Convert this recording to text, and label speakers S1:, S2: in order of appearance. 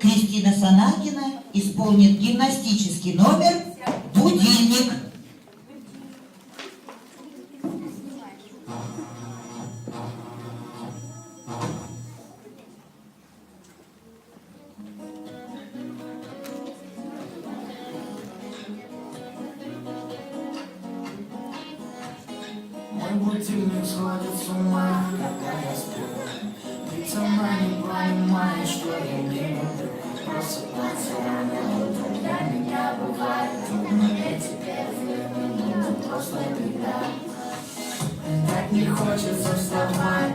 S1: Кристина Санакина исполнит гимнастический номер «Будильник».
S2: Мой будильник сходит с ума, когда я сплю. Ведь она не понимает, что я не люблю просыпаться рано утром. Для меня бывает трудно, эти первые минуты просто беда. Так не хочется вставать,